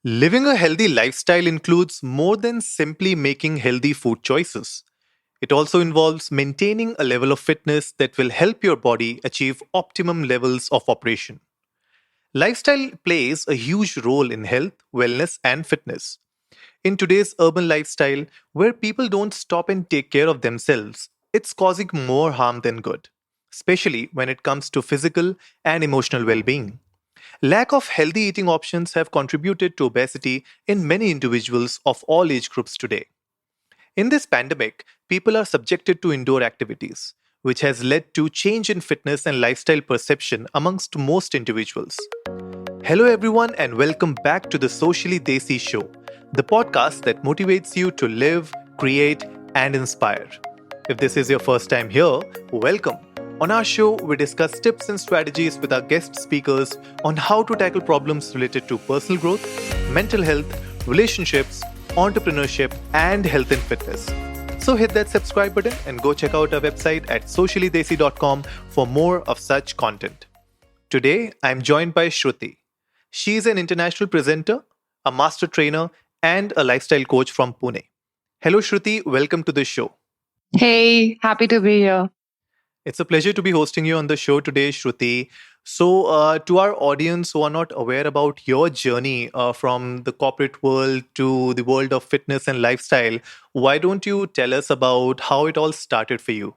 Living a healthy lifestyle includes more than simply making healthy food choices. It also involves maintaining a level of fitness that will help your body achieve optimum levels of operation. Lifestyle plays a huge role in health, wellness, and fitness. In today's urban lifestyle, where people don't stop and take care of themselves, it's causing more harm than good, especially when it comes to physical and emotional well being. Lack of healthy eating options have contributed to obesity in many individuals of all age groups today. In this pandemic, people are subjected to indoor activities, which has led to change in fitness and lifestyle perception amongst most individuals. Hello everyone and welcome back to the Socially Desi Show, the podcast that motivates you to live, create and inspire. If this is your first time here, welcome. On our show, we discuss tips and strategies with our guest speakers on how to tackle problems related to personal growth, mental health, relationships, entrepreneurship, and health and fitness. So hit that subscribe button and go check out our website at sociallydesi.com for more of such content. Today, I'm joined by Shruti. She is an international presenter, a master trainer, and a lifestyle coach from Pune. Hello, Shruti. Welcome to the show. Hey, happy to be here. It's a pleasure to be hosting you on the show today, Shruti. So, to our audience who are not aware about your journey from the corporate world to the world of fitness and lifestyle, why don't you tell us about how it all started for you?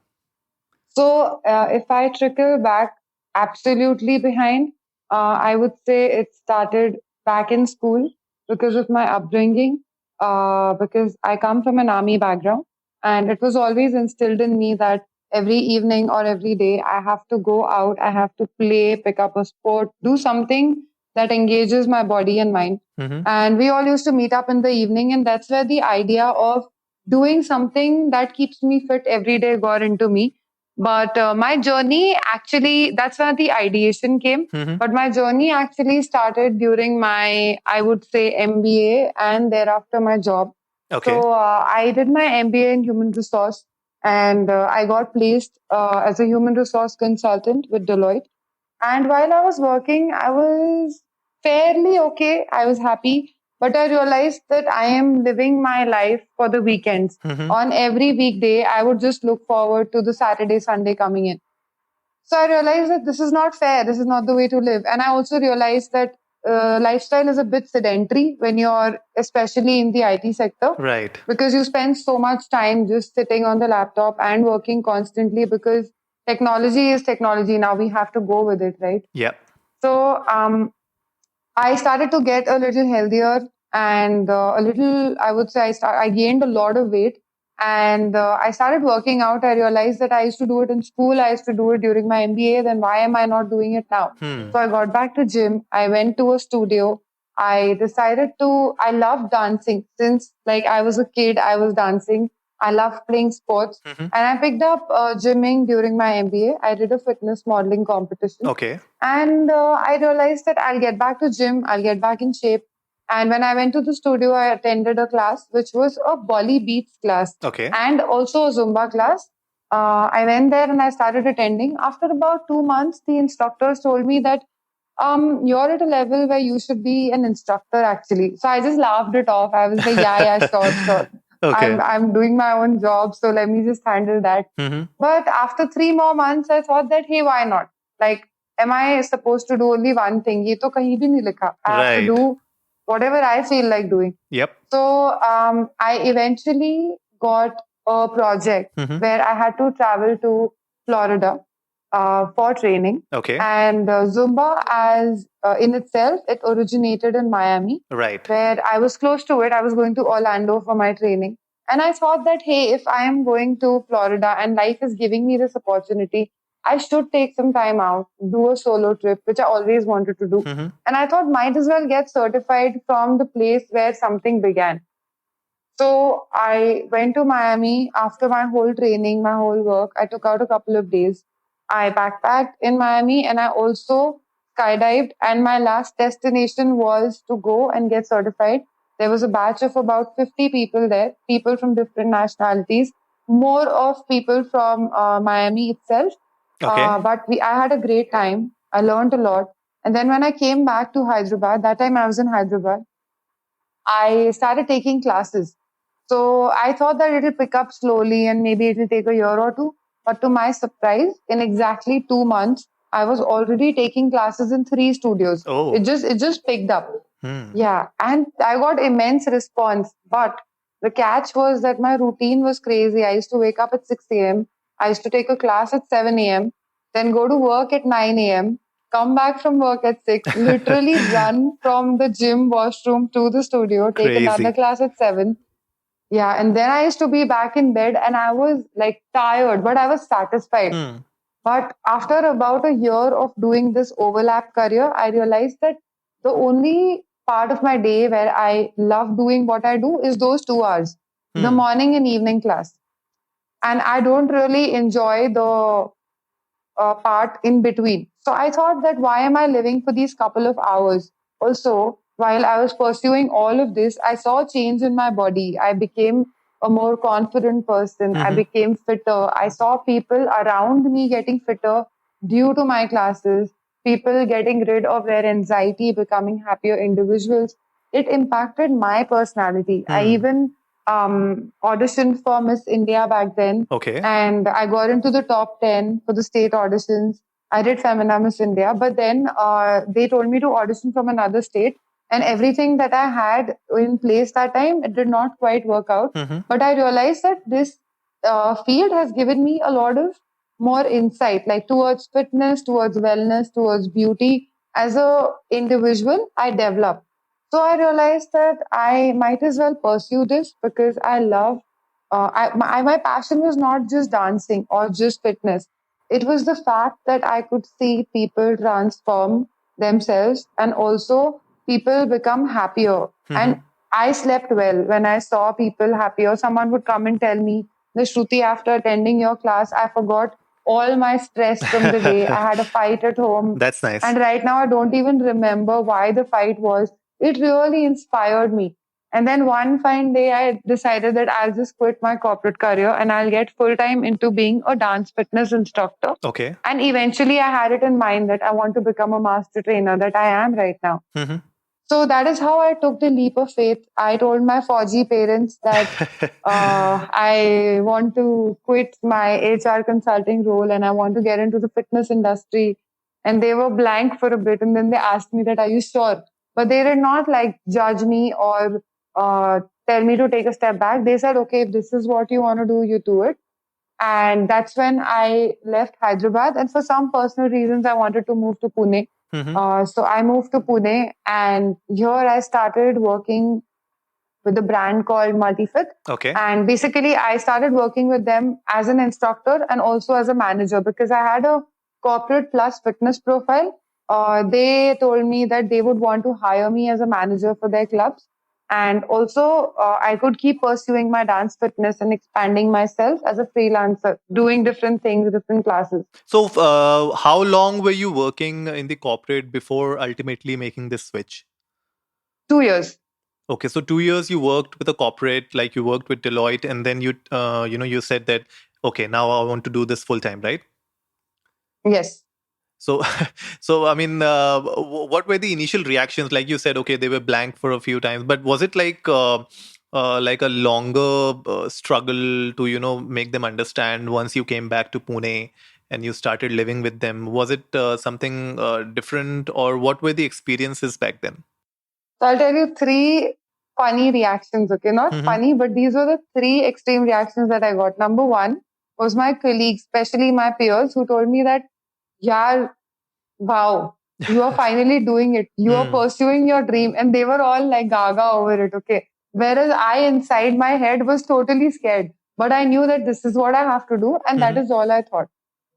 If I trickle back absolutely behind, I would say it started back in school because of my upbringing, because I come from an army background, and it was always instilled in me that every evening or every day I have to go out, I have to play, pick up a sport, do something that engages my body and mind. Mm-hmm. And we all used to meet up in the evening, and that's where the idea of doing something that keeps me fit every day got into me. But my journey actually, that's where the ideation came. Mm-hmm. But my journey actually started during my, I would say, MBA and thereafter my job. Okay. So I did my MBA in human resource, and I got placed as a human resource consultant with Deloitte. And while I was working, I was fairly okay. I was happy. But I realized that I am living my life for the weekends. Mm-hmm. On every weekday, I would just look forward to the Saturday, Sunday coming in. So I realized that this is not fair. This is not the way to live. And I also realized that lifestyle is a bit sedentary when you're, especially in the IT sector, Right. because you spend so much time just sitting on the laptop and working constantly because technology is technology. Now we have to go with it, right? Yep. So I started to get a little healthier and a little, I would say, I gained a lot of weight. And I started working out. I realized that I used to do it in school. I used to do it during my MBA. Then why am I not doing it now? So I got back to gym. I went to a studio. I decided I love dancing. Since like I was a kid, I was dancing. I love playing sports. Mm-hmm. And I picked up gymming during my MBA. I did a fitness modeling competition. Okay. And I realized that I'll get back to gym, I'll get back in shape. And when I went to the studio, I attended a class, which was a Bolly Beats class Okay. and also a Zumba class. I went there and I started attending. After about 2 months, the instructors told me that you're at a level where you should be an instructor actually. So I just laughed it off. I was like, yeah, sure. Okay. I'm doing my own job, so let me just handle that. Mm-hmm. But after 3 more months, I thought that, hey, why not? Like, am I supposed to do only one thing? Ye to kahin bhi nahi likha. I have to Right. do whatever I feel like doing. Yep. So I eventually got a project Mm-hmm. where I had to travel to Florida for training. Okay. And Zumba, as in itself, it originated in Miami, Right. where I was close to it. I was going to Orlando for my training. And I thought that, hey, if I am going to Florida and life is giving me this opportunity, I should take some time out, do a solo trip, which I always wanted to do. Mm-hmm. And I thought, might as well get certified from the place where something began. So I went to Miami after my whole training, my whole work. I took out a couple of days. I backpacked in Miami and I also skydived. And my last destination was to go and get certified. There was a batch of about 50 people there, people from different nationalities, more of people from Miami itself. Okay. But I had a great time. I learned a lot. And then when I came back to Hyderabad, that time I was in Hyderabad. I started taking classes. So I thought that it'll pick up slowly and maybe it'll take a year or two. But to my surprise, in exactly 2 months, I was already taking classes in three studios. Oh. It just picked up. Hmm. Yeah, and I got immense response. But the catch was that my routine was crazy. I used to wake up at 6 a.m. I used to take a class at 7 a.m., then go to work at 9 a.m., come back from work at 6, literally run from the gym washroom to the studio, take another Crazy. class at 7. Yeah, and then I used to be back in bed and I was like tired, but I was satisfied. Hmm. But after about a year of doing this overlap career, I realized that the only part of my day where I love doing what I do is those 2 hours, the Hmm. morning and evening class. And I don't really enjoy the part in between. So I thought that why am I living for these couple of hours? Also, while I was pursuing all of this, I saw change in my body. I became a more confident person. I Mm-hmm. became fitter. I saw people around me getting fitter due to my classes, people getting rid of their anxiety, becoming happier individuals. It impacted my personality. I Hmm. even auditioned for Miss India back then, Okay. and I got into the top 10 for the state auditions. I did Femina Miss India, but then they told me to audition from another state, and everything that I had in place that time, it did not quite work out. Mm-hmm. But I realized that this field has given me a lot of more insight, like towards fitness, towards wellness, towards beauty. As a individual, I developed. So I realized that I might as well pursue this because I love my passion was not just dancing or just fitness. It was the fact that I could see people transform themselves and also people become happier. Mm-hmm. And I slept well when I saw people happier. Someone would come and tell me, the Shruti, after attending your class, I forgot all my stress from the day. I had a fight at home. That's nice. And right now, I don't even remember why the fight was. It really inspired me. And then one fine day, I decided that I'll just quit my corporate career and I'll get full time into being a dance fitness instructor. Okay. And eventually, I had it in mind that I want to become a master trainer, that I am right now. Mm-hmm. So that is how I took the leap of faith. I told my Fauji parents that I want to quit my HR consulting role and I want to get into the fitness industry. And they were blank for a bit. And then they asked me that, are you sure? But they did not like judge me or tell me to take a step back. They said, okay, if this is what you want to do, you do it. And that's when I left Hyderabad. And for some personal reasons, I wanted to move to Pune. Mm-hmm. So I moved to Pune, and here I started working with a brand called Multifit. Okay. And basically, I started working with them as an instructor and also as a manager because I had a corporate plus fitness profile. They told me that they would want to hire me as a manager for their clubs. And also, I could keep pursuing my dance fitness and expanding myself as a freelancer, doing different things, different classes. So, how long were you working in the corporate before ultimately making this switch? 2 years. Okay, so 2 years you worked with a corporate, like you worked with Deloitte, and then you said that okay, now I want to do this full time, right? Yes. So, so I mean, what were the initial reactions? Like you said, okay, they were blank for a few times, but was it like a longer struggle to make them understand once you came back to Pune and you started living with them? Was it something different, or what were the experiences back then? So I'll tell you three funny reactions, okay? Not Mm-hmm. funny, but these were the three extreme reactions that I got. Number one was my colleagues, especially my peers, who told me that, yeah, wow, you are finally doing it. You are Hmm. pursuing your dream. And they were all like gaga over it, okay? Whereas I, inside my head, was totally scared. But I knew that this is what I have to do. And that Mm-hmm. is all I thought.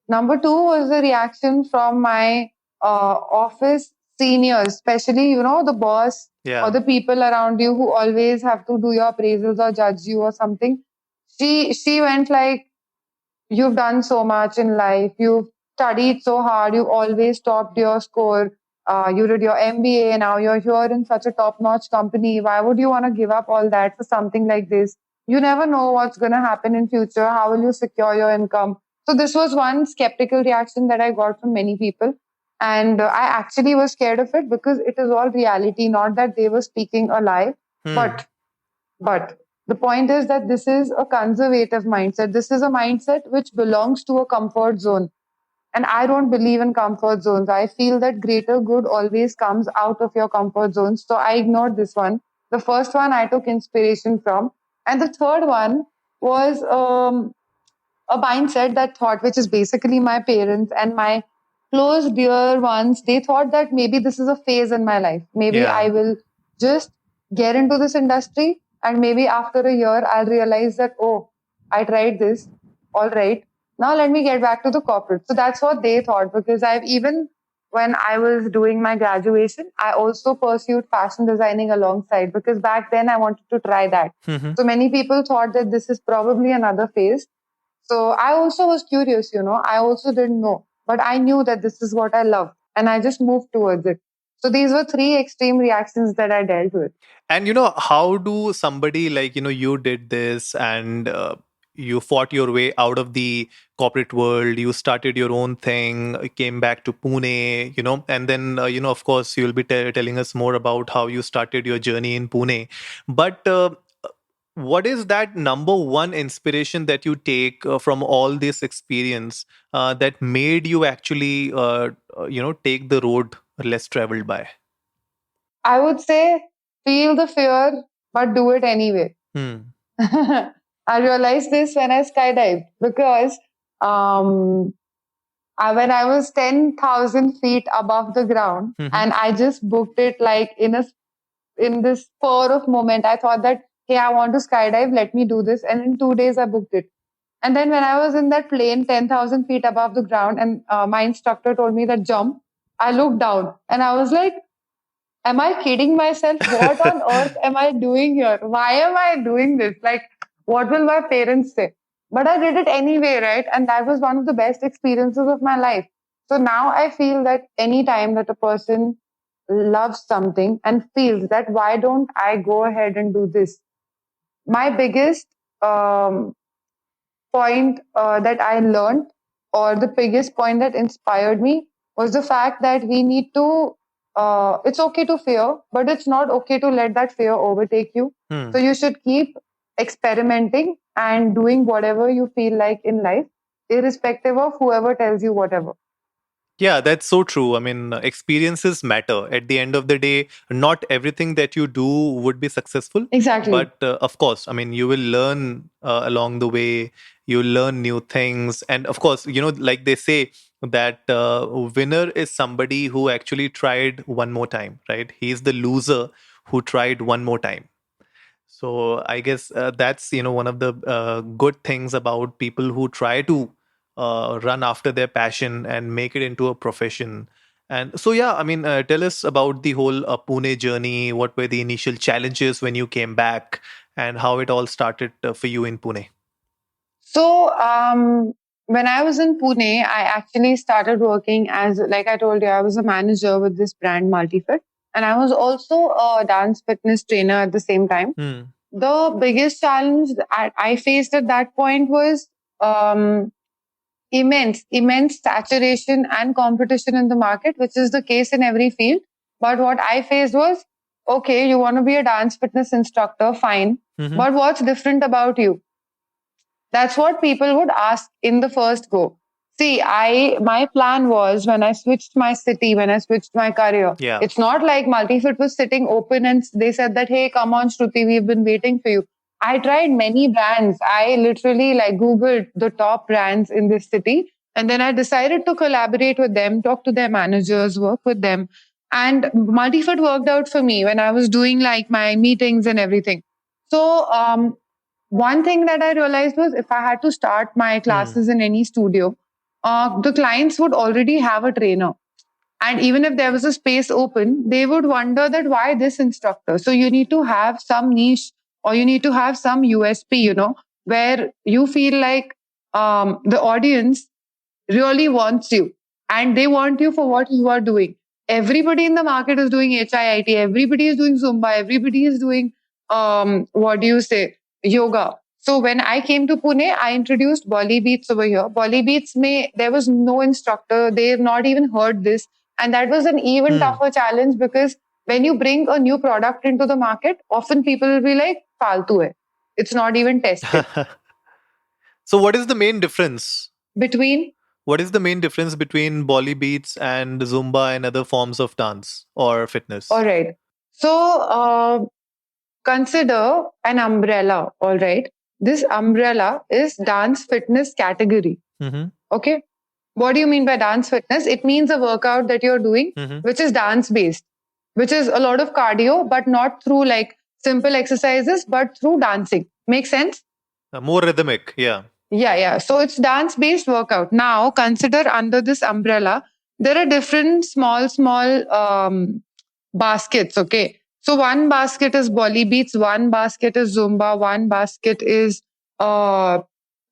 Number two was the reaction from my office seniors, especially, the boss or Yeah. the people around you who always have to do your appraisals or judge you or something. She went like, you've done so much in life. You've studied so hard. You've always topped your score. You did your MBA. Now you're here in such a top notch company. Why would you want to give up all that for something like this? You never know what's going to happen in future. How will you secure your income? So this was one skeptical reaction that I got from many people. And I actually was scared of it because it is all reality, not that they were speaking a lie. Hmm. But but the point is that this is a conservative mindset. This is a mindset which belongs to a comfort zone. And I don't believe in comfort zones. I feel that greater good always comes out of your comfort zones. So I ignored this one. The first one I took inspiration from. And the third one was a mindset that thought, which is basically my parents and my close dear ones, they thought that maybe this is a phase in my life. Maybe I Yeah. will just get into this industry and maybe after a year I'll realize that, oh, I tried this. All right. Now let me get back to the corporate. So that's what they thought because I've even when I was doing my graduation, I also pursued fashion designing alongside because back then I wanted to try that. Hmm. So many people thought that this is probably another phase, so I also was curious, I also didn't know, but I knew that this is what I love and I just moved towards it. So these were three extreme reactions that I dealt with. And how do somebody like you did this, and you fought your way out of the corporate world, you started your own thing, came back to Pune, and then of course you'll be telling us more about how you started your journey in Pune. But what is that number one inspiration that you take from all this experience that made you actually take the road less traveled by? I would say feel the fear, but do it anyway. Hmm. I realized this when I skydived because um, when I was 10,000 feet above the ground Hmm. and I just booked it like in this spur of moment, I thought that, hey, I want to skydive, let me do this. And in 2 days, I booked it. And then when I was in that plane, 10,000 feet above the ground, and my instructor told me that jump, I looked down and I was like, am I kidding myself? What on earth am I doing here? Why am I doing this? Like, what will my parents say? But I did it anyway, right? And that was one of the best experiences of my life. So now I feel that any time that a person loves something and feels that, why don't I go ahead and do this? My biggest um, point that I learned, or the biggest point that inspired me, was the fact that we need to, it's okay to fear, but it's not okay to let that fear overtake you. So Hmm. you should keep experimenting and doing whatever you feel like in life, irrespective of whoever tells you whatever. Yeah, that's so true. I mean, experiences matter. At the end of the day, not everything that you do would be successful. Exactly. But of course, I mean, you will learn along the way. You learn new things. And of course, like they say, that winner is somebody who actually tried one more time, right? He's the loser who tried one more time. So I guess that's one of the good things about people who try to run after their passion and make it into a profession. And so yeah, I mean, tell us about the whole Pune journey. What were the initial challenges when you came back, and how it all started for you in Pune? So, when I was in Pune, I actually started working as, like I told you, I was a manager with this brand Multifit. And I was also a dance fitness trainer at the same time. Hmm. The biggest challenge that I faced at that point was um, immense saturation and competition in the market, which is the case in every field. But what I faced was, okay, you want to be a dance fitness instructor, fine. Hmm. But what's different about you? That's what people would ask in the first go. See, my plan was when I switched my city, when I switched my career, Yeah. it's not like Multifit was sitting open and they said that, hey, come on, Shruti, we've been waiting for you. I tried many brands. I literally like Googled the top brands in this city. And then I decided to collaborate with them, talk to their managers, work with them. And Multifit worked out for me when I was doing like my meetings and everything. So one thing that I realized was if I had to start my Hmm. classes in any studio, the clients would already have a trainer. And even if there was a space open, they would wonder that why this instructor? So you need to have some niche or you need to have some USP, where you feel like the audience really wants you and they want you for what you are doing. Everybody in the market is doing HIIT, everybody is doing Zumba, everybody is doing what do you say, yoga. So when I came to Pune, I introduced Bolly Beats over here. Bolly Beats may there was no instructor, they've not even heard this. And that was an even Hmm. tougher challenge because when you bring a new product into the market, often people will be like, "Faltu hai. It's not even tested." So, what is the main difference? Between, What is the main difference between Bolly beats and Zumba and other forms of dance or all fitness? right. So, consider an umbrella. All right. This umbrella is dance fitness category. Mm-hmm. Okay. What do you mean by dance fitness? It means a workout that you're doing, Mm-hmm. which is dance based, which is a lot of cardio, but not through like simple exercises, but through dancing. Make sense? More rhythmic, yeah. Yeah, yeah. So it's dance based workout. Now consider under this umbrella, there are different small baskets. Okay. So one basket is Bolly Beats, one basket is Zumba, one basket is uh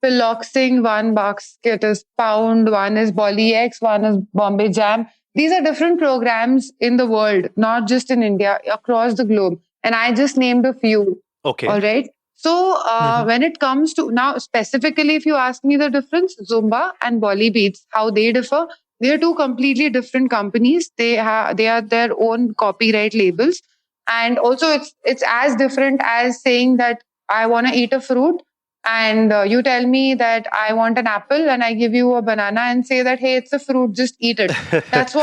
Piloxing, one basket is Pound, one is Bolly X, one is Bombay Jam. These are different programs in the world, not just in India, across the globe. And I just named a few. Okay. All right. So Mm-hmm. when it comes to now, specifically, if you ask me the difference, Zumba and Bolly Beats, how they differ, they are two completely different companies. They are their own copyright labels, and also it's as different as saying that I want to eat a fruit, and you tell me that I want an apple, and I give you a banana and say that hey, it's a fruit, just eat it. That's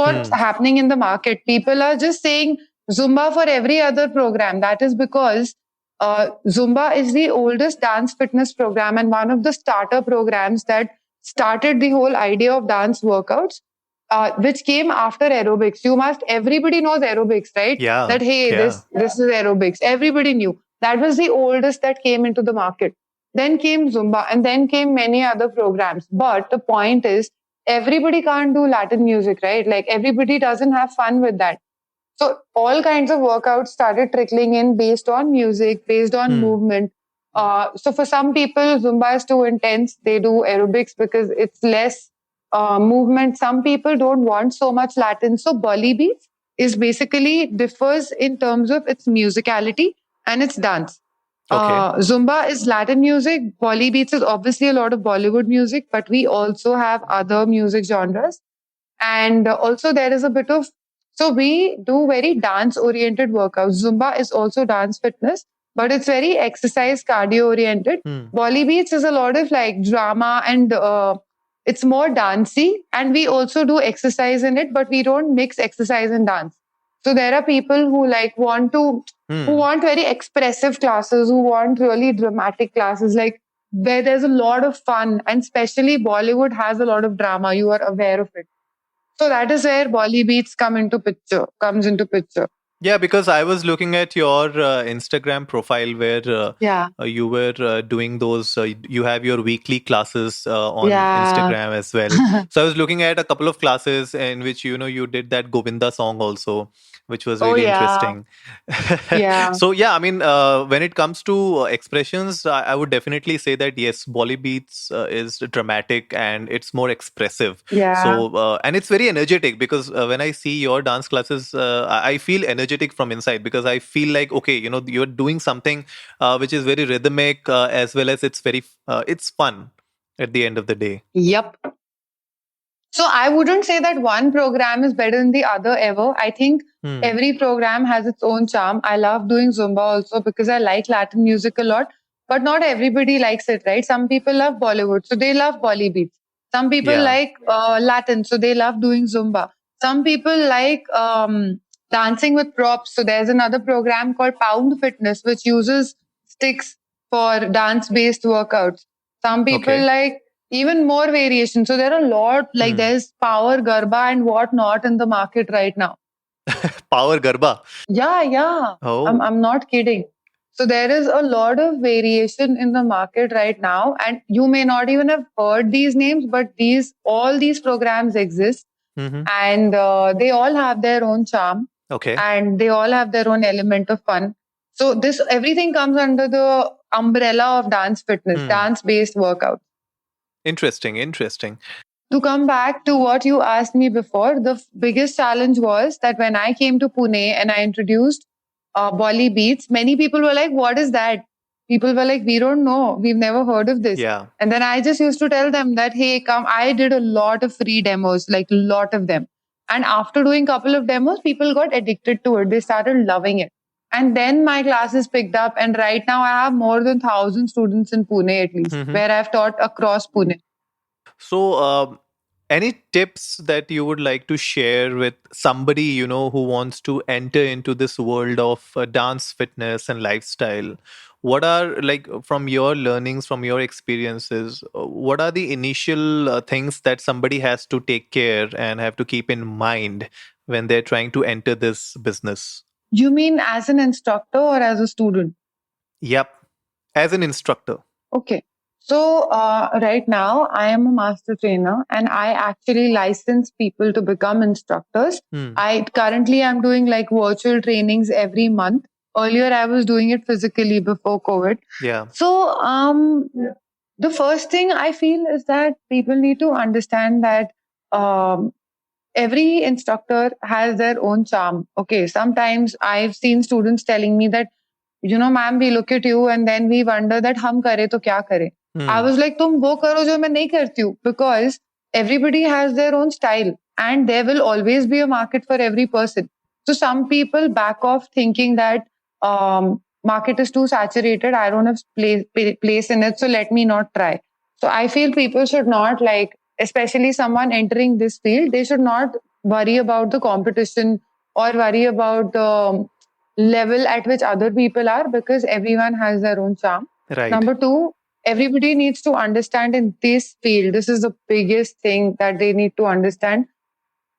what's Hmm. happening in the market. People are just saying Zumba for every other program. That is because Zumba is the oldest dance fitness program and one of the starter programs that started the whole idea of dance workouts, which came after aerobics. Everybody knows aerobics, right? Yeah, That hey, yeah. this is aerobics. Everybody knew that was the oldest that came into the market. Then came Zumba, and then came many other programs. But the point is, everybody can't do Latin music, right? Like everybody doesn't have fun with that. So all kinds of workouts started trickling in based on music, based on Hmm. movement. So for some people, Zumba is too intense. They do aerobics because it's less movement. Some people don't want so much Latin. So Bolly beats is basically differs in terms of its musicality and its dance. Okay. Zumba is Latin music. Bolly beats is obviously a lot of Bollywood music, but we also have other music genres. And also, there is a bit of, so we do very dance oriented workouts. Zumba is also dance fitness, but it's very exercise cardio oriented. Hmm. Bolly Beats is a lot of like drama and it's more dancey. And we also do exercise in it, but we don't mix exercise and dance. So there are people who like who Hmm. want very expressive classes, who want really dramatic classes, like where there's a lot of fun. And especially Bollywood has a lot of drama. You are aware of it. So that is where Bolly Beats comes into picture. Yeah, because I was looking at your Instagram profile where Yeah. you were doing those, you have your weekly classes on Yeah. Instagram as well. So I was looking at a couple of classes in which, you did that Govinda song also, which was Oh really yeah. interesting. Yeah. So, yeah, I mean, when it comes to expressions, I would definitely say that, yes, Bolly Beats is dramatic and it's more expressive. Yeah. So, and it's very energetic because when I see your dance classes, I feel energetic from inside because I feel like, okay, you're doing something which is very rhythmic as well as it's fun at the end of the day. Yep. So I wouldn't say that one program is better than the other ever. I think Hmm. every program has its own charm. I love doing Zumba also because I like Latin music a lot, but not everybody likes it, right? Some people love Bollywood, so they love Bolly beats. Some people Yeah. like Latin, so they love doing Zumba. Some people like dancing with props. So there's another program called Pound Fitness, which uses sticks for dance based workouts. Some people Okay. like even more variation. So there are a lot, like Hmm. there's power garba and whatnot in the market right now. Power Garba. Yeah, yeah. Oh. I'm not kidding. So there is a lot of variation in the market right now, and you may not even have heard these names, but all these programs exist, Hmm. and they all have their own charm, Okay. and they all have their own element of fun. So this everything comes under the umbrella of dance fitness, Hmm. dance based workout. Interesting. Interesting. To come back to what you asked me before, the biggest challenge was that when I came to Pune and I introduced Bolly Beats, many people were like, "What is that?" People were like, "We don't know. We've never heard of this." Yeah. And then I just used to tell them that, "Hey, come." I did a lot of free demos, like a lot of them. And after doing couple of demos, people got addicted to it. They started loving it. And then my classes picked up. And right now I have more than 1,000 students in Pune at least, Mhm. where I've taught across Pune. So, any tips that you would like to share with somebody, who wants to enter into this world of dance, fitness, and lifestyle? What are, like, from your learnings, from your experiences, what are the initial things that somebody has to take care and have to keep in mind when they're trying to enter this business? You mean as an instructor or as a student? Yep, as an instructor. Okay. So right now I am a master trainer and I actually license people to become instructors. Hmm. I currently am doing like virtual trainings every month. Earlier I was doing it physically before COVID. Yeah. So the first thing I feel is that people need to understand that um, every instructor has their own charm. Okay, sometimes I've seen students telling me that, ma'am, we look at you and then we wonder that hum kare to kya kare. I Hmm. was like, tum wo karo jo main nahi karti hu, because everybody has their own style and there will always be a market for every person. So some people back off thinking that market is too saturated. I don't have place in it, so let me not try. So I feel people should not, like, especially someone entering this field, they should not worry about the competition or worry about the level at which other people are, because everyone has their own charm. Right. Number two, everybody needs to understand in this field, this is the biggest thing that they need to understand.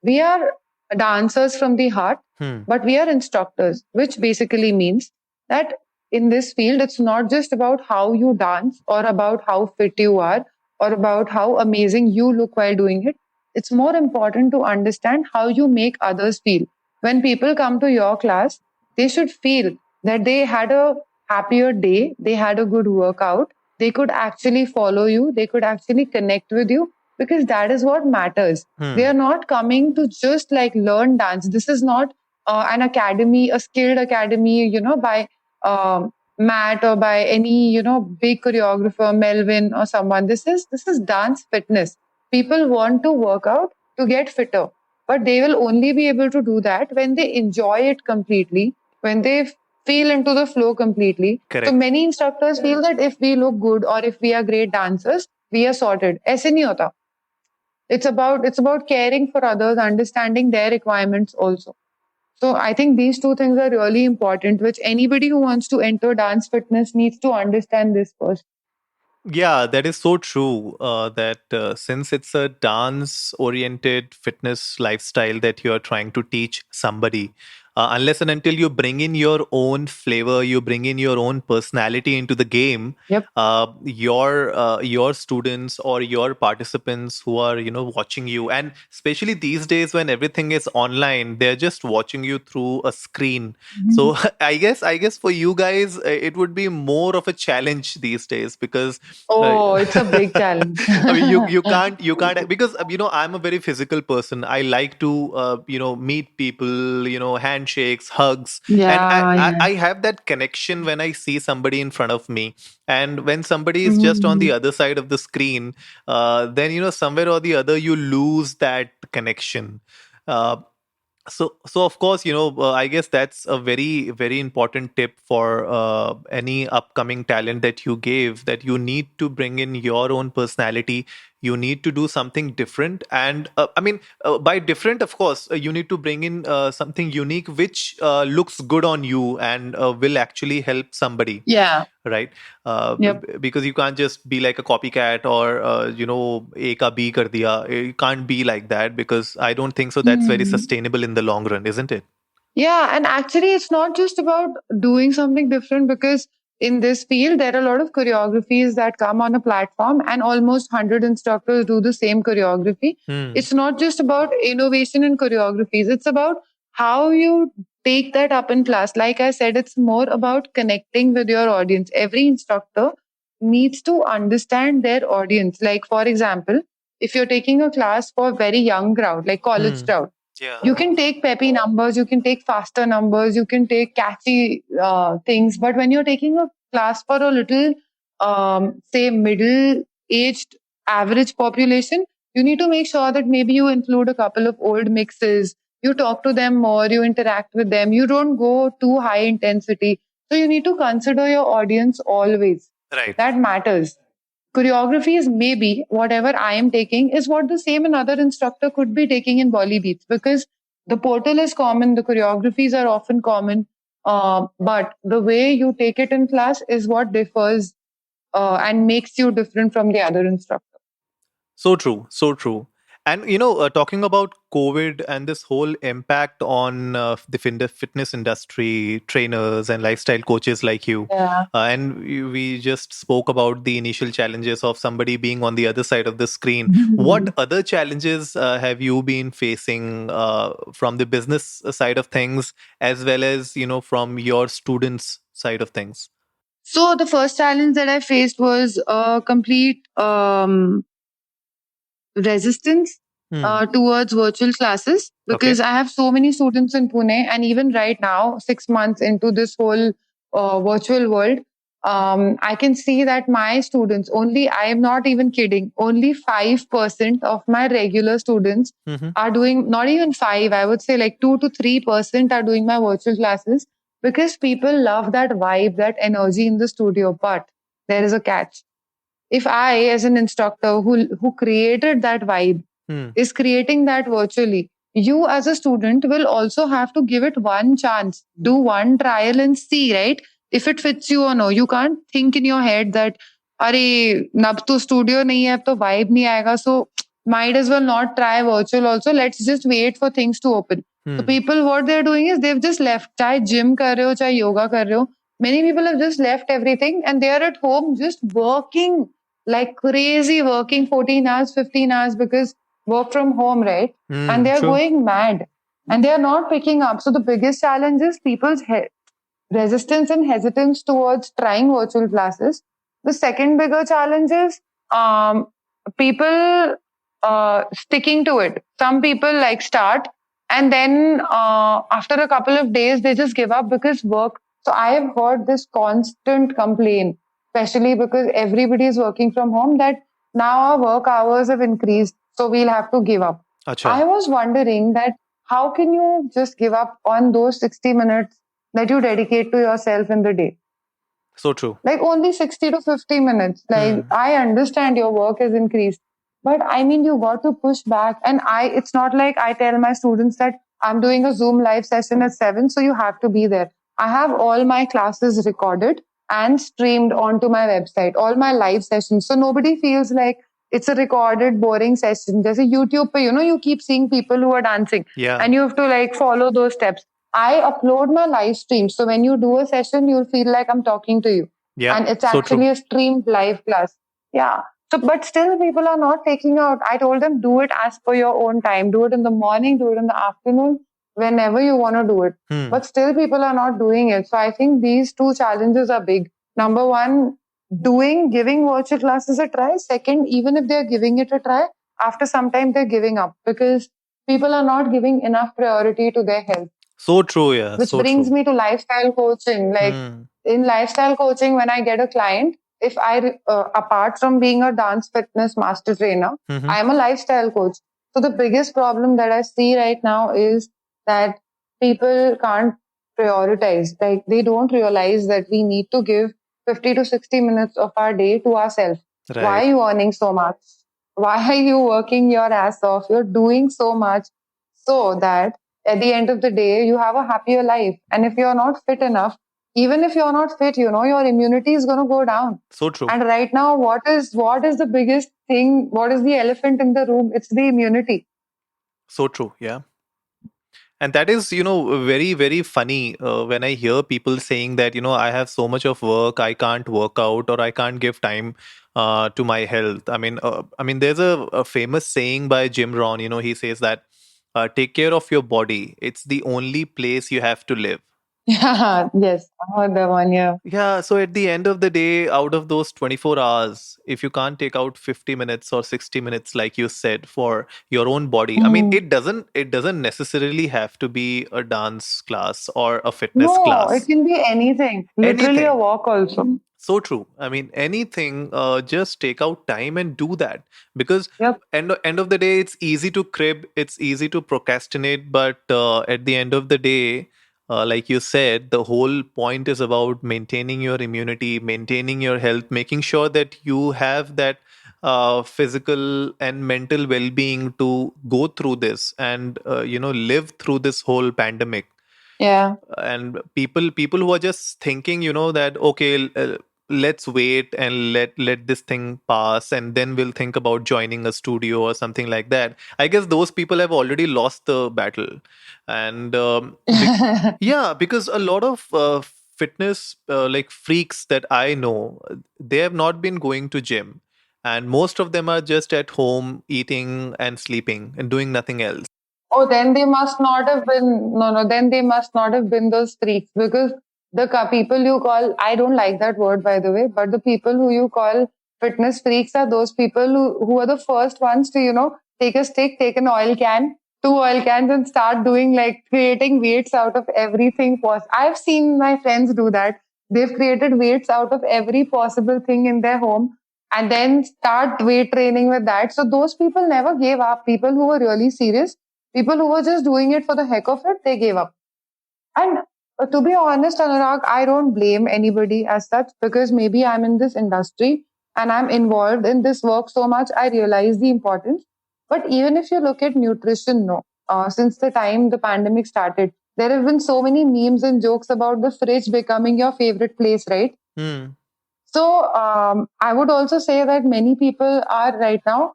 We are dancers from the heart, Hmm. but we are instructors, which basically means that in this field, it's not just about how you dance or about how fit you are or about how amazing you look while doing it. It's more important to understand how you make others feel. When people come to your class, they should feel that they had a happier day, they had a good workout, they could actually follow you, they could actually connect with you, because that is what matters. They Hmm. are not coming to just like learn dance. This is not an academy, a skilled academy, by Matt or by any, big choreographer, Melvin or someone. This is dance fitness. People want to work out to get fitter, but they will only be able to do that when they enjoy it completely, when they feel into the flow completely. So Correct. many instructors feel that if we look good or if we are great dancers, we are sorted. ऐसे नहीं होता. It's about caring for others, understanding their requirements also. So I think these two things are really important, which anybody who wants to enter dance fitness needs to understand this first. Yeah, that is so true. That since it's a dance oriented fitness lifestyle that you're trying to teach somebody, unless and until you bring in your own flavor, you bring in your own personality into the game, Yep. your students or your participants who are watching you, and especially these days when everything is online, they're just watching you through a screen. Mhm. So I guess for you guys, it would be more of a challenge these days because uh, Oh, it's a big challenge. I mean, you can't because I'm a very physical person. I like to meet people, handshakes, hugs, and Yeah, yeah. I have that connection when I see somebody in front of me, and when somebody is just on the Mhm. other side of the screen, then somewhere or the other you lose that connection. Uh, so of course, I guess that's a very very important tip for any upcoming talent that you gave, that you need to bring in your own personality. You need to do something different, and I mean, by different, of course, you need to bring in something unique which looks good on you and will actually help somebody, Yeah. right? Yep. Because you can't just be like a copycat or A ka B kar diya. You can't be like that, because I don't think so that's very Mhm. sustainable in the long run, isn't it? Yeah, and actually, it's not just about doing something different, because in this field, there are a lot of choreographies that come on a platform, and almost 100 instructors do the same choreography. Hmm. It's not just about innovation in choreographies, it's about how you take that up in class. Like I said, it's more about connecting with your audience. Every instructor needs to understand their audience. Like, for example, if you're taking a class for a very young crowd, like college Hmm. crowd, Yeah. you can take peppy numbers, you can take faster numbers, you can take catchy things. But when you're taking a class for a little, say, middle aged average population, You need to make sure that maybe you include a couple of old mixes. You talk to them more, you interact with them. You don't go too high intensity. So you need to consider your audience always. Right. That matters. Choreography is maybe whatever I am taking is what the same another instructor could be taking in Bolly Beats, because the portal is common, the choreographies are often common, but the way you take it in class is what differs and makes you different from the other instructor. So true, so true. And talking about COVID and this whole impact on the fitness industry, trainers and lifestyle coaches like you, Yeah. and we just spoke about the initial challenges of somebody being on the other side of the screen. What other challenges have you been facing from the business side of things, as well as from your students' side of things? So the first challenge that I faced was a complete resistance Hmm. towards virtual classes, Okay. because I have so many students in Pune, and even right now, 6 months into this whole virtual world, I can see that my students, only, I am not even kidding, only 5% of my regular students Hmm. are doing, not even five, I would say like 2 to 3% are doing my virtual classes, because people love that vibe, that energy in the studio. But there is a catch. If I, as an instructor who created that vibe, Hmm. is creating that virtually, you as a student will also have to give it one chance, do one trial and see, right? If it fits you or no. You can't think in your head that, अरे नब तो studio नहीं है अब तो vibe नहीं आएगा, so might as well not try virtual also, let's just wait for things to open. So Hmm. people, what they're doing is they've just left, चाहे gym कर रहे हो चाहे yoga कर रहे हो, many people have just left everything and they are at home just working like crazy, working 14 hours, 15 hours, because work from home, right? And Hmm. they are True. going mad and they are not picking up. So the biggest challenge is people's resistance and hesitance towards trying virtual classes. The second bigger challenge is people sticking to it. Some people like start and then after a couple of days they just give up because work. So I have heard this constant complaint, especially because everybody is working from home, that now our work hours have increased, so we'll have to give up. Acha. I was wondering that how can you just give up on those 60 minutes that you dedicate to yourself in the day? So true. Like only 60 to 50 minutes. Like Hmm. I understand your work has increased, but I mean, you got to push back. And it's not like I tell my students that I'm doing a Zoom live session at 7, so you have to be there. I have all my classes recorded and streamed onto my website, all my live sessions. So nobody feels like it's a recorded, boring session. There's a YouTube, you keep seeing people who are dancing Yeah. and you have to like follow those steps. I upload my live stream. So when you do a session, you'll feel like I'm talking to you. Yeah. And it's So true. actually a streamed live class. Yeah. So, but still, people are not taking out. I told them, do it as per your own time. Do it in the morning, do it in the afternoon, whenever you want to do it. Hmm. But still, people are not doing it. So, I think these two challenges are big. Number one, giving virtual classes a try. Second, even if they're giving it a try, after some time, they're giving up because people are not giving enough priority to their health. So true. Yeah. Which So brings true. me to lifestyle coaching. Like Hmm. in lifestyle coaching, when I get a client, if apart from being a dance fitness master trainer, Hmm. I'm a lifestyle coach. So the biggest problem that I see right now is that people can't prioritize. Like they don't realize that we need to give 50 to 60 minutes of our day to ourselves. Why Right. are you earning so much? Why are you working your ass off? You're doing so much so that at the end of the day, you have a happier life. And if you're not fit enough, even if you're not fit, your immunity is going to go down. So true. And right now, what is the biggest thing? What is the elephant in the room? It's the immunity. So true. Yeah. And that is, very, very funny when I hear people saying that, I have so much of work, I can't work out or I can't give time to my health. I mean, there's a famous saying by Jim Rohn. He says that take care of your body. It's the only place you have to live. Yeah, yes, I heard that one. Yeah. Yeah, so at the end of the day, out of those 24 hours, if you can't take out 50 minutes or 60 minutes like you said for your own body, I mean Mm. it doesn't necessarily have to be a dance class or a fitness No, it class. can be anything. Literally a Anything. walk also. So true. I mean, anything, just take out time and do that. Because Yep. end of the day, it's easy to crib, it's easy to procrastinate, but at the end of the day, like you said, the whole point is about maintaining your immunity, maintaining your health, making sure that you have that physical and mental well-being to go through this and live through this whole pandemic. Yeah. And people who are just thinking, that okay, let's wait and let this thing pass and then we'll think about joining a studio or something like that. I guess those people have already lost the battle. And yeah, because a lot of fitness like freaks that I know, they have not been going to gym, and most of them are just at home eating and sleeping and doing nothing else. Oh, then they must not have been, no, no, then they must not have been those freaks because the people you call, I don't like that word by the way, but the people who you call fitness freaks are those people who are the first ones to, take a stick, take an oil can, two oil cans and start doing like creating weights out of everything possible. I've seen my friends do that. They've created weights out of every possible thing in their home and then start weight training with that. So those people never gave up. People who were really serious, people who were just doing it for the heck of it, they gave up. And to be honest, Anurag, I don't blame anybody as such because maybe I'm in this industry and I'm involved in this work so much, I realize the importance. But even if you look at nutrition, no, since the time the pandemic started, there have been so many memes and jokes about the fridge becoming your favorite place, right? Hmm. So I would also say that many people are right now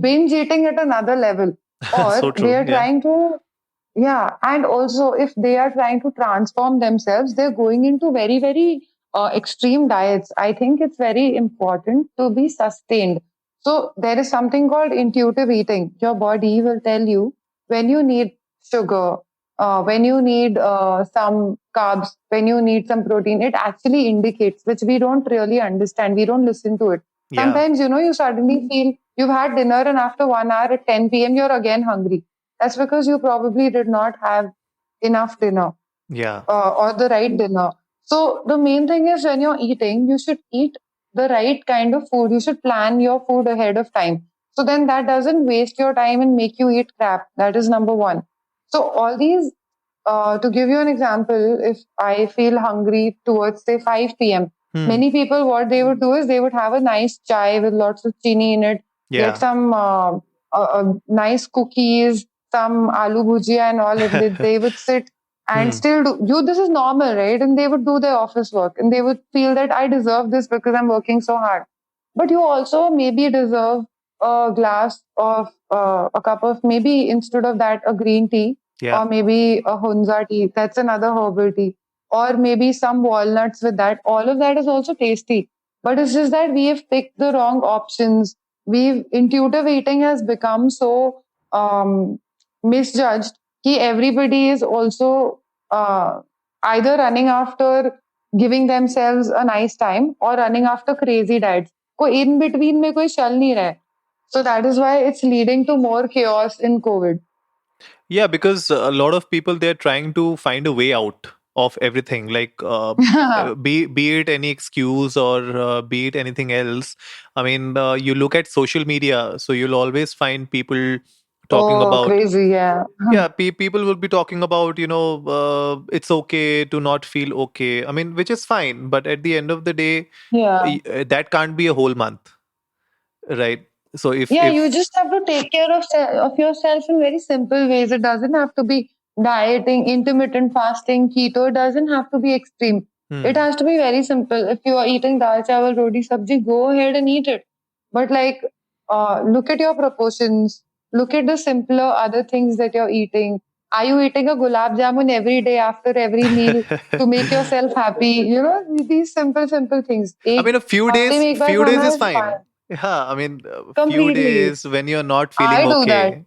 binge eating at another level, So or they true. are Yeah. trying to, yeah, and also if they are trying to transform themselves, they're going into very, very extreme diets. I think it's very important to be sustained. So there is something called intuitive eating. Your body will tell you when you need sugar, when you need some carbs, when you need some protein. It actually indicates, which we don't really understand. We don't listen to it. Yeah. Sometimes, you suddenly feel you've had dinner and after 1 hour at 10 p.m., you're again hungry. That's because you probably did not have enough dinner Yeah. or the right dinner. So the main thing is when you're eating, you should eat the right kind of food. You should plan your food ahead of time. So then that doesn't waste your time and make you eat crap. That is number one. So all these, to give you an example, if I feel hungry towards say 5 p.m., Hmm. many people what they would do is they would have a nice chai with lots of chini in it, get Yeah. some nice cookies, some aloo bhujia and all, and they would sit and Hmm. still do you. This is normal, right? And they would do their office work, and they would feel that I deserve this because I'm working so hard. But you also maybe deserve a glass of a cup of maybe instead of that a green tea Yeah. or maybe a hunza tea. That's another herbal tea. Or maybe some walnuts with that. All of that is also tasty. But it's just that we have picked the wrong options. We've intuitive eating has become so misjudged. Ki everybody is also either running after giving themselves a nice time or running after crazy diets. कोई in between में कोई चल नहीं रहा है. So that is why it's leading to more chaos in COVID. Yeah, because a lot of people, they're trying to find a way out of everything, like be it any excuse or be it anything else. I mean, you look at social media, so you'll always find people talking Oh, about, crazy, yeah. yeah, people will be talking about, it's okay to not feel okay. I mean, which is fine, but at the end of the day, Yeah. that can't be a whole month, right? So Yeah, you if just have to take care of yourself in very simple ways. It doesn't have to be dieting, intermittent fasting, keto. It doesn't have to be extreme. It hmm, has to be very simple. If you are eating dal chawal, roti sabji, go ahead and eat it. But like, look at your proportions. Look at the simpler other things that you're eating. Are you eating a gulab jamun every day after every meal to make yourself happy? These simple, simple things. I एक mean, a हफ्ते में एक बार few days खाना is है fine. fine. Yeah, I mean, a few Completely. days when you're not feeling I do that. okay.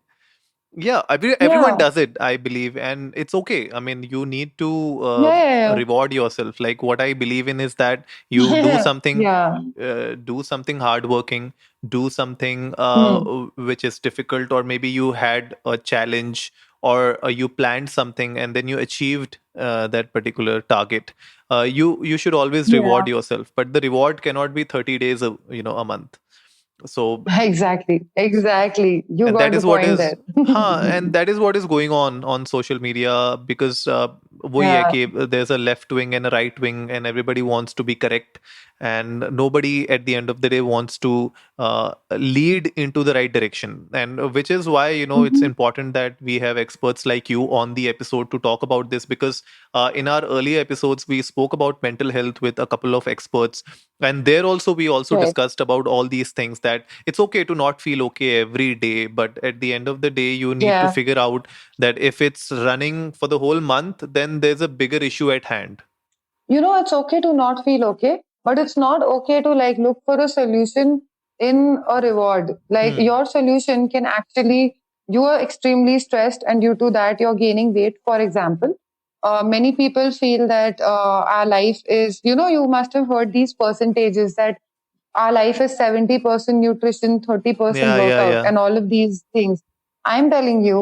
Yeah, everyone Yeah. does it, I believe, and it's okay. I mean, you need to Yeah, yeah, reward yourself. Like what I believe in is that you yeah. Yeah. do something hardworking, do something Hmm. which is difficult, or maybe you had a challenge or you planned something and then you achieved that particular target, you should always Yeah, reward yourself, but the reward cannot be 30 days a month. So, exactly. Exactly. You and that got the is what point is there. and that is what is going on social media, because वही है Yeah. कि there's a left wing and a right wing and everybody wants to be correct, and nobody at the end of the day wants to lead into the right direction, and which is why it's Mhm. important that we have experts like you on the episode to talk about this, because in our earlier episodes we spoke about mental health with a couple of experts, and there also we also Right. discussed about all these things, that it's okay to not feel okay every day, but at the end of the day you need to Yeah. figure out that if it's running for the whole month, then there's a bigger issue at hand. It's okay to not feel okay, but it's not okay to like look for a solution in a reward. Like Hmm. your solution can actually, you are extremely stressed, and due to that, you're gaining weight, for example. Many people feel that our life is, you must have heard these percentages that our life is 70% nutrition, 30% Yeah, yeah, workout, yeah. and all of these things. I'm telling you,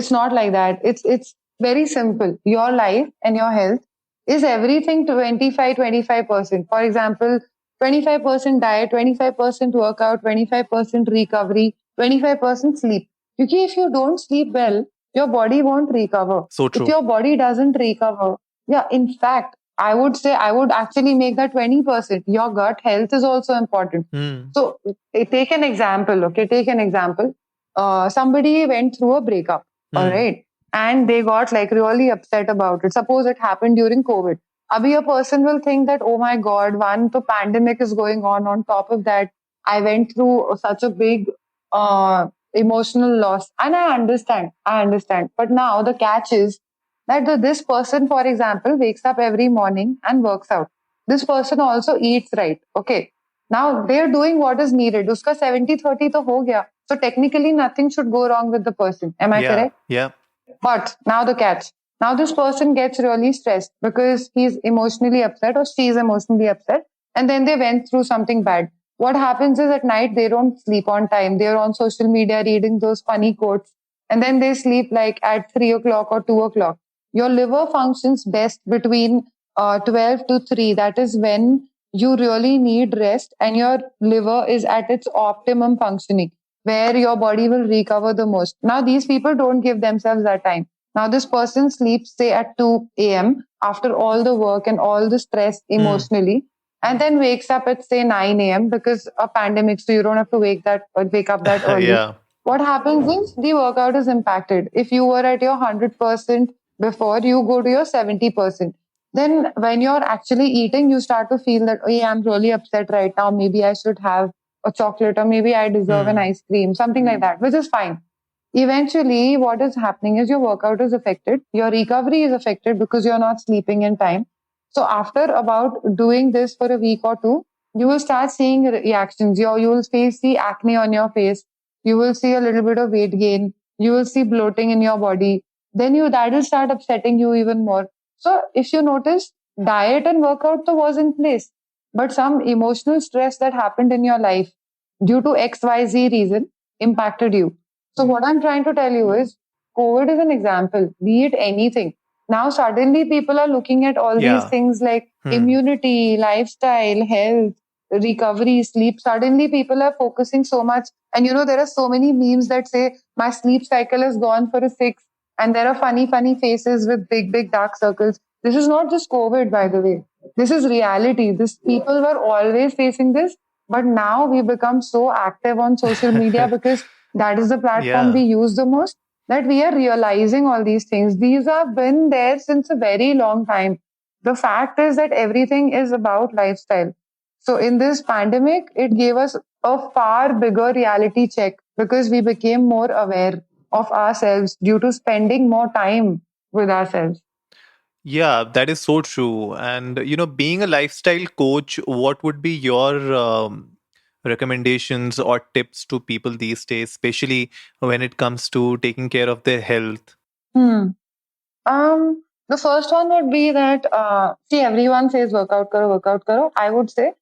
it's not like that. It's very simple. Your life and your health is everything 25-25%. For example, 25% diet, 25% workout, 25% recovery, 25% sleep. Because if you don't sleep well, your body won't recover. So If true. your body doesn't recover, yeah, in fact, I would say I would actually make that 20%. Your gut health is also important. Hmm. So take an example, okay? Take an example. Somebody went through a breakup, all Hmm. right? And they got like really upset about it. Suppose it happened during COVID. Abhi a person will think that, oh my God, one, the pandemic is going on. On top of that, I went through such a big emotional loss. And I understand. But now the catch is that this person, for example, wakes up every morning and works out. This person also eats right. Okay. Now they're doing what is needed. Uska 70-30 to ho gaya. So technically nothing should go wrong with the person. Am I Yeah, correct? yeah. But now the catch. Now this person gets really stressed because he's emotionally upset or she's emotionally upset. And then they went through something bad. What happens is at night they don't sleep on time. They're on social media reading those funny quotes. And then they sleep like at 3 o'clock or 2 o'clock. Your liver functions best between 12 to 3. That is when you really need rest and your liver is at its optimum functioning where your body will recover the most. Now, these people don't give themselves that time. Now, this person sleeps, say, at 2 a.m. after all the work and all the stress Hmm. emotionally, and then wakes up at, say, 9 a.m. because a pandemic, so you don't have to wake up that early. Yeah. What happens is the workout is impacted. If you were at your 100% before, you go to your 70%. Then, when you're actually eating, you start to feel that, oh, yeah, I'm really upset right now. Maybe I should have a chocolate, or maybe I deserve an Hmm. ice cream, something like that, which is fine. Eventually, what is happening is your workout is affected, your recovery is affected because you're not sleeping in time. So, after about doing this for a week or two, you will start seeing reactions. You will see acne on your face, you will see a little bit of weight gain, you will see bloating in your body. Then that will start upsetting you even more. So, if you notice, diet and workout was in place, but some emotional stress that happened in your life due to XYZ reason impacted you. So, what I'm trying to tell you is COVID is an example, be it anything. Now, suddenly people are looking at all these Yeah. things like Hmm. immunity, lifestyle, health, recovery, sleep. Suddenly people are focusing so much. And there are so many memes that say, my sleep cycle has gone for a 6. And there are funny, funny faces with big, big dark circles. This is not just COVID, by the way. This is reality. This people were always facing this, but now we become so active on social media because that is the platform we Yeah. use the most, that we are realizing all these things. These have been there since a very long time. The fact is that everything is about lifestyle. So in this pandemic, it gave us a far bigger reality check because we became more aware of ourselves due to spending more time with ourselves. Yeah, that is so true. And, being a lifestyle coach, what would be your recommendations or tips to people these days, especially when it comes to taking care of their health? Hmm. The first one would be that see, everyone says workout karo. I would say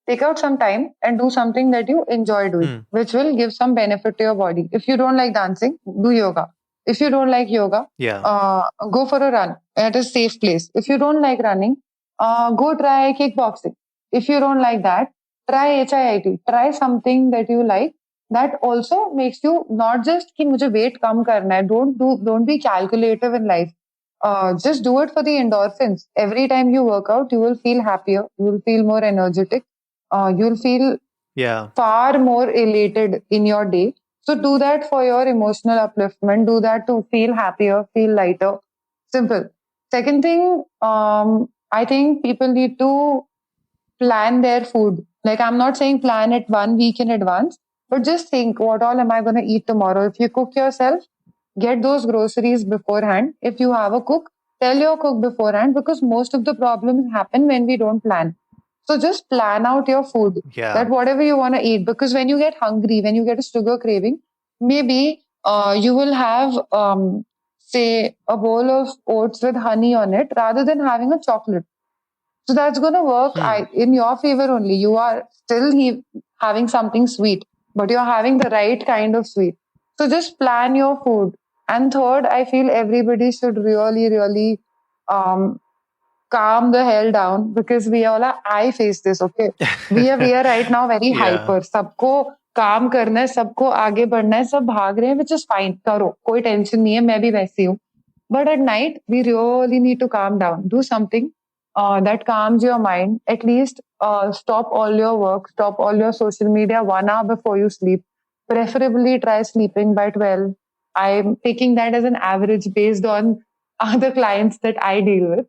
take out some time and do something that you enjoy doing, Hmm. which will give some benefit to your body. If you don't like dancing, do yoga. If you don't like yoga, Yeah. go for a run at a safe place. If you don't like running, go try kickboxing. If you don't like that, try HIIT. Try something that you like. That also makes you not just कि मुझे weight कम करना है. Don't be calculative in life. Just do it for the endorphins. Every time you work out, you will feel happier. You will feel more energetic. You'll feel Yeah. far more elated in your day. So do that for your emotional upliftment. Do that to feel happier, feel lighter. Simple. Second thing, I think people need to plan their food. Like I'm not saying plan it 1 week in advance, but just think what all am I going to eat tomorrow? If you cook yourself, get those groceries beforehand. If you have a cook, tell your cook beforehand because most of the problems happen when we don't plan. So just plan out your food Yeah. that whatever you want to eat because when you get hungry, when you get a sugar craving, maybe you will have say a bowl of oats with honey on it rather than having a chocolate. So that's going to work Hmm. in your favor only. You are still having something sweet, but you're having the right kind of sweet. So just plan your food. And third, I feel everybody should really, really um, calm the hell down because we all are. I face this. Okay, we are right now very Yeah. hyper. सबको काम करना है, सबको आगे बढ़ना है, सब भाग रहे हैं, which is fine. करो, कोई टेंशन नहीं है, मैं भी वैसी हूँ. But at night, we really need to calm down. Do something that calms your mind. At least stop all your work, stop all your social media 1 hour before you sleep. Preferably try sleeping by 12. I'm taking that as an average based on other clients that I deal with.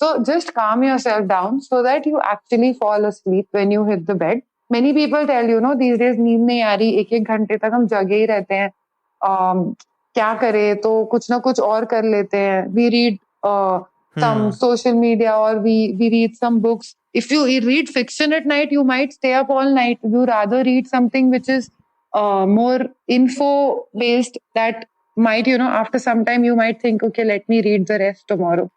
So just calm yourself down so that you actually fall asleep when you hit the bed. Many people tell you, these days नींद नहीं आ रही, एक एक घंटे तक हम जगे ही रहते हैं. क्या करें तो कुछ ना कुछ और कर लेते हैं. We read some Hmm. social media or we read some books. If you read fiction at night, you might stay up all night. You rather read something which is more info based that might, after some time you might think, okay, let me read the rest tomorrow.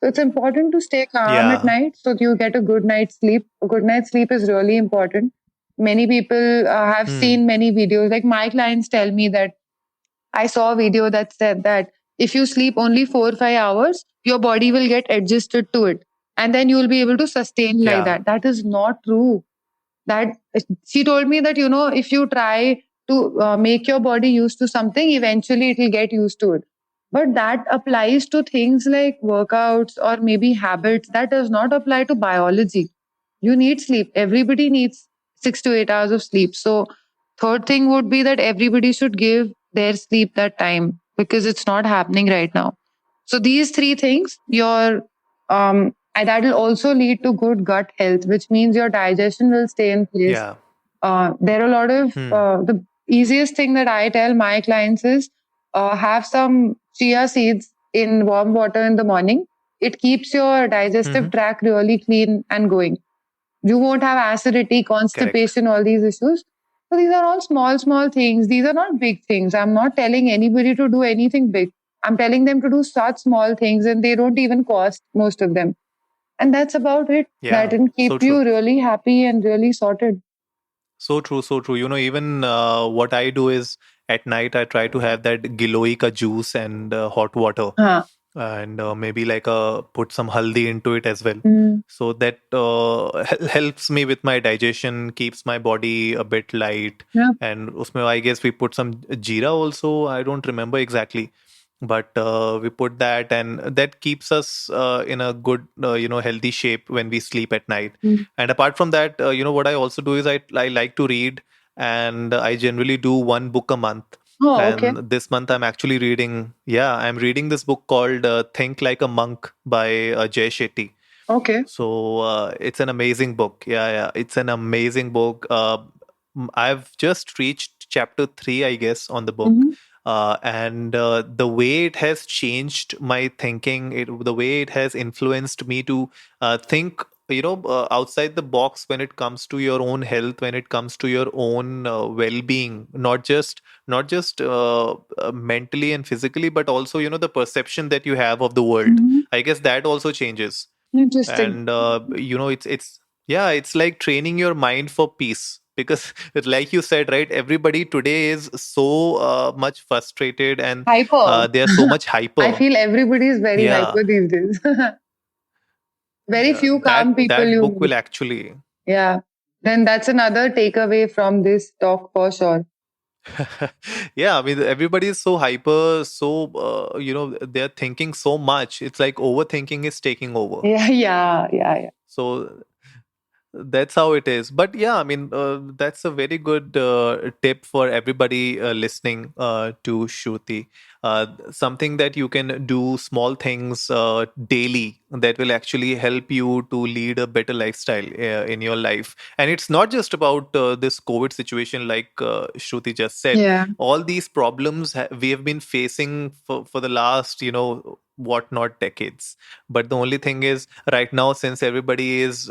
So it's important to stay calm at Yeah. night so you get a good night's sleep. A good night's sleep is really important. Many people have Hmm. seen many videos. Like my clients tell me that I saw a video that said that if you sleep only 4 or 5 hours, your body will get adjusted to it. And then you will be able to sustain like Yeah. that. That is not true. That she told me that, if you try to make your body used to something, eventually it will get used to it. But that applies to things like workouts or maybe habits. That does not apply to biology. You need sleep. Everybody needs 6 to 8 hours of sleep. So, third thing would be that everybody should give their sleep that time because it's not happening right now. So, these three things, and that will also lead to good gut health, which means your digestion will stay in place. Yeah. There are a lot of Hmm. the easiest thing that I tell my clients is have some chia seeds in warm water in the morning. It keeps your digestive Hmm. tract really clean and going. You won't have acidity, Correct. constipation, all these issues. So these are all small, small things. These are not big things. I'm not telling anybody to do anything big. I'm telling them to do such small things and they don't even cost most of them. And that's about it. That Yeah. can keep So you true. really happy and really sorted. So true. So true. Even what I do is at night I try to have that Giloy ka juice and hot water, Huh. and maybe like put some haldi into it as well. Mm. So that helps me with my digestion, keeps my body a bit light. Yeah. And usme I guess we put some jeera also. I don't remember exactly, but we put that, and that keeps us in a good, healthy shape when we sleep at night. Mm. And apart from that, what I also do is I like to read, and I generally do one book a month. Oh, okay. And this month I'm actually reading, yeah, I'm reading this book called Think Like a Monk by Jay Shetty. Okay. So it's an amazing book. Yeah, yeah, it's an amazing book. I've just reached chapter 3, I guess, on the book. Mm-hmm. And the way it has changed my thinking, the way it has influenced me to think, outside the box when it comes to your own health, when it comes to your own well-being, not just mentally and physically, but also the perception that you have of the world. Mm-hmm. I guess that also changes. Interesting. And it's yeah, it's like training your mind for peace. because like you said, right, everybody today is so much frustrated, and Hyper. they are so much I hyper. feel everybody is very Yeah, hyper these days. Very yeah, few calm people that you book meet. will actually Yeah. Then that's another takeaway from this talk for sure. yeah, I mean, everybody is so hyper, so they're thinking so much. It's like overthinking is taking over. Yeah, yeah, yeah, yeah. So that's how it is. But yeah, I mean, that's a very good tip for everybody listening to Shruti. Something that you can do, small things daily, that will actually help you to lead a better lifestyle in your life. And it's not just about this COVID situation, like Shruti just said. Yeah. All these problems we have been facing for the last, whatnot, decades. But the only thing is, right now, since everybody is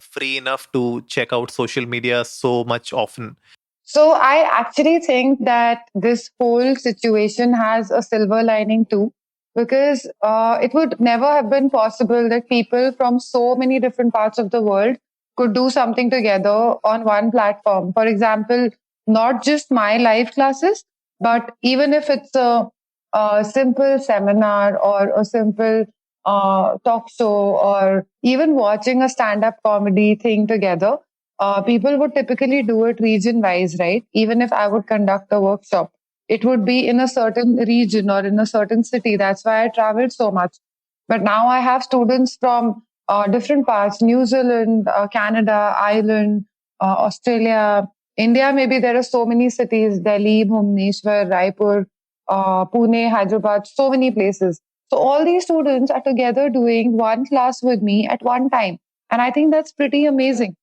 free enough to check out social media so much often. So I actually think that this whole situation has a silver lining too, because it would never have been possible that people from so many different parts of the world could do something together on one platform. For example, not just my live classes, but even if it's a simple seminar or a simple talk show, or even watching a stand-up comedy thing together, people would typically do it region wise, right? Even if I would conduct a workshop, it would be in a certain region or in a certain city. That's why I traveled so much. But now I have students from different parts: New Zealand, Canada, Ireland, Australia, India. Maybe there are so many cities: Delhi, Bhubaneswar, Raipur, Pune, Hyderabad, so many places. So all these students are together doing one class with me at one time. And I think that's pretty amazing.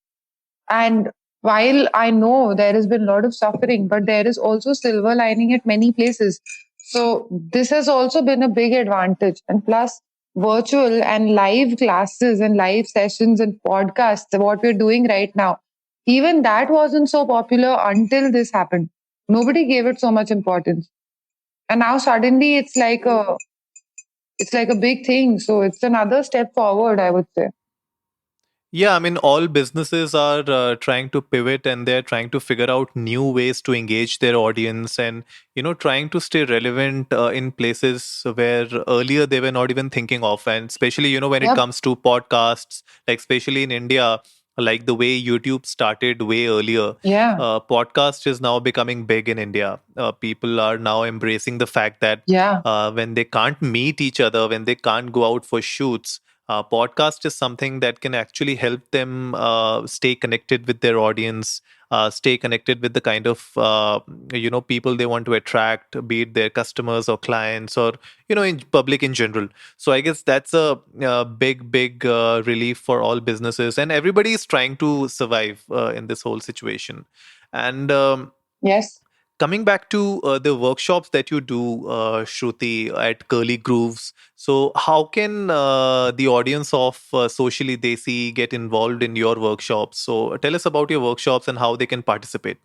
And while I know there has been a lot of suffering, but there is also silver lining at many places. So this has also been a big advantage. And plus, virtual and live classes and live sessions and podcasts, what we're doing right now, even that wasn't so popular until this happened. Nobody gave it so much importance. And now suddenly it's like a big thing. So it's another step forward, I would say. Yeah, I mean, all businesses are trying to pivot, and they're trying to figure out new ways to engage their audience, and, trying to stay relevant in places where earlier they were not even thinking of. And especially, when it Yep. comes to podcasts, like, especially in India, like the way YouTube started way earlier, Yeah. podcast is now becoming big in India. People are now embracing the fact that Yeah. when they can't meet each other, when they can't go out for shoots, podcast is something that can actually help them stay connected with their audience, stay connected with the kind of people they want to attract, be it their customers or clients, or in public in general. So I guess that's a big relief for all businesses, and everybody is trying to survive in this whole situation. And Yes. coming back to the workshops that you do, Shruti, at Curly Grooves, so how can the audience of Socially Desi get involved in your workshops? So tell us about your workshops and how they can participate.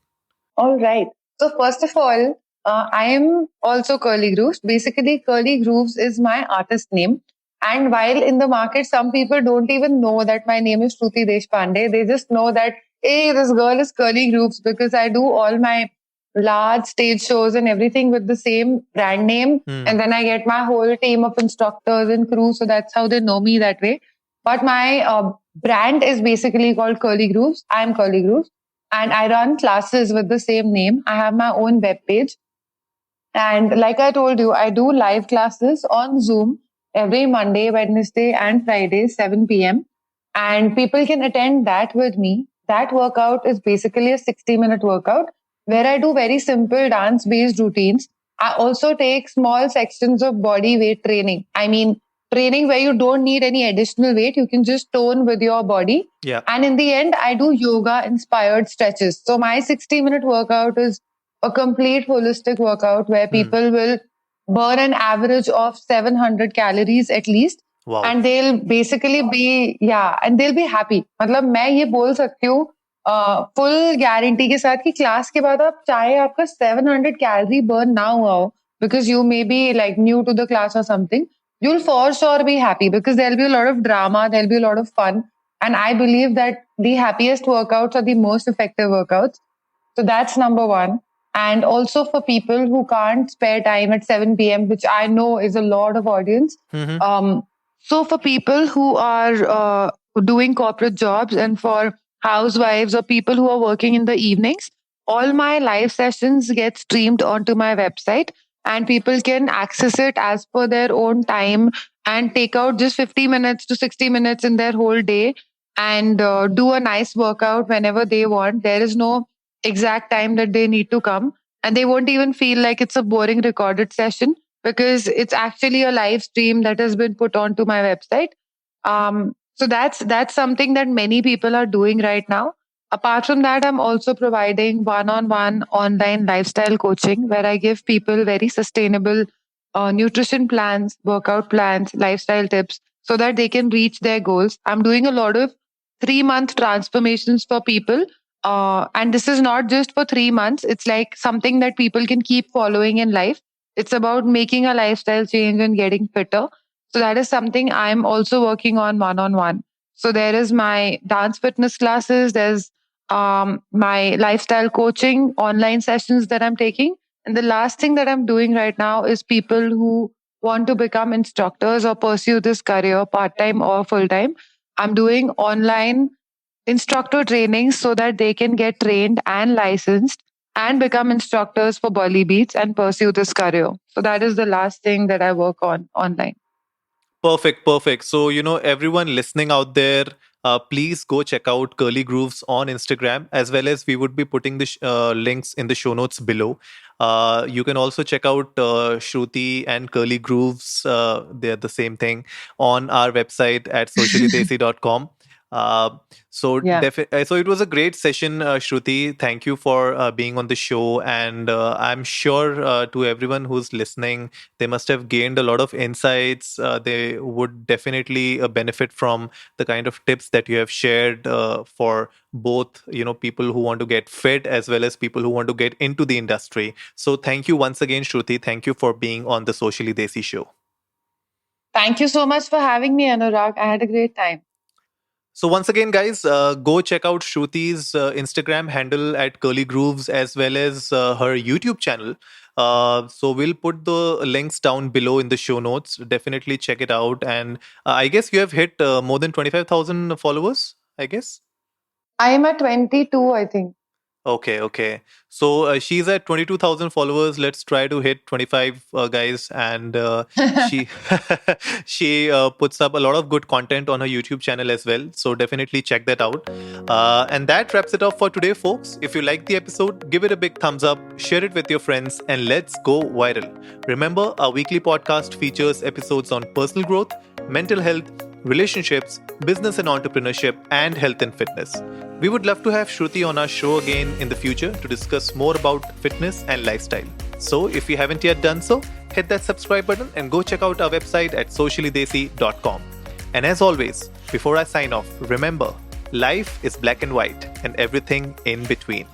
All right. So first of all, I am also Curly Grooves. Basically, Curly Grooves is my artist name. And while in the market, some people don't even know that my name is Shruti Deshpande. They just know that, hey, this girl is Curly Grooves, because I do all my large stage shows and everything with the same brand name. And Hmm. then I get my whole team of instructors and crew. So that's how they know me that way. But my brand is basically called Curly Grooves. I'm Curly Grooves, and I run classes with the same name. I have my own web page. And like I told you, I do live classes on Zoom every Monday, Wednesday, and Friday, 7 p.m. And people can attend that with me. That workout is basically a 60-minute workout where I do very simple dance based routines. I also take small sections of body weight training. I mean, training where you don't need any additional weight. You can just tone with your body. Yeah. And in the end, I do yoga inspired stretches. So my 60-minute workout is a complete holistic workout where Hmm. people will burn an average of 700 calories at least, Wow. and they'll basically be, yeah, and they'll be happy. मतलब मैं ये बोल सकती हूँ full guarantee के साथ कि class के बाद आप चाहे आपका 700 कैलोरी बर्न ना हुआ हो, because you may be like new to the class or something, you'll for sure be happy because there'll be a lot of drama, there'll be a lot of fun. And I believe that the happiest workouts are the most effective workouts. So that's number one. And also for people who can't spare time at 7 p.m., which I know is a lot of audience. Mm-hmm. Um, so for people who are doing corporate jobs and for housewives or people who are working in the evenings, all my live sessions get streamed onto my website and people can access it as per their own time and take out just 50 minutes to 60 minutes in their whole day and do a nice workout whenever they want. There is no exact time that they need to come, and they won't even feel like it's a boring recorded session because it's actually a live stream that has been put onto my website. So that's something that many people are doing right now. Apart from that, I'm also providing one-on-one online lifestyle coaching where I give people very sustainable nutrition plans, workout plans, lifestyle tips so that they can reach their goals. I'm doing a lot of 3 month transformations for people. And this is not just for 3 months, it's like something that people can keep following in life. It's about making a lifestyle change and getting fitter. So that is something I'm also working on one. So there is my dance fitness classes, there's my lifestyle coaching online sessions that I'm taking. And the last thing that I'm doing right now is people who want to become instructors or pursue this career part time or full time. I'm doing online instructor training so that they can get trained and licensed and become instructors for Bolly Beats and pursue this career. So that is the last thing that I work on online. Perfect, perfect. So, everyone listening out there, please go check out Curly Grooves on Instagram, as well as we would be putting the links in the show notes below. You can also check out Shruti and Curly Grooves, they're the same thing, on our website at sociallydesi.com. Uh, Yeah. so it was a great session, Shruti. Thank you for being on the show, and I'm sure to everyone who's listening, they must have gained a lot of insights. They would definitely benefit from the kind of tips that you have shared for both, people who want to get fit as well as people who want to get into the industry. So thank you once again, Shruti. Thank you for being on the Socially Desi show. Thank you so much for having me, Anurag. I had a great time. So once again, guys, go check out Shruti's Instagram handle at Curly Grooves, as well as her YouTube channel. So we'll put the links down below in the show notes. Definitely check it out. And I guess you have hit more than 25,000 followers, I guess. I am at 22, I think. Okay, okay. So she's at 22,000 followers. Let's try to hit 25, guys. And she she puts up a lot of good content on her YouTube channel as well. So definitely check that out. And that wraps it up for today, folks. If you like the episode, give it a big thumbs up, share it with your friends, and let's go viral. Remember, our weekly podcast features episodes on personal growth, mental health, relationships, business and entrepreneurship, and health and fitness. We would love to have Shruti on our show again in the future to discuss more about fitness and lifestyle. So, if you haven't yet done so, hit that subscribe button and go check out our website at sociallydesi.com. And as always, before I sign off, remember, life is black and white and everything in between.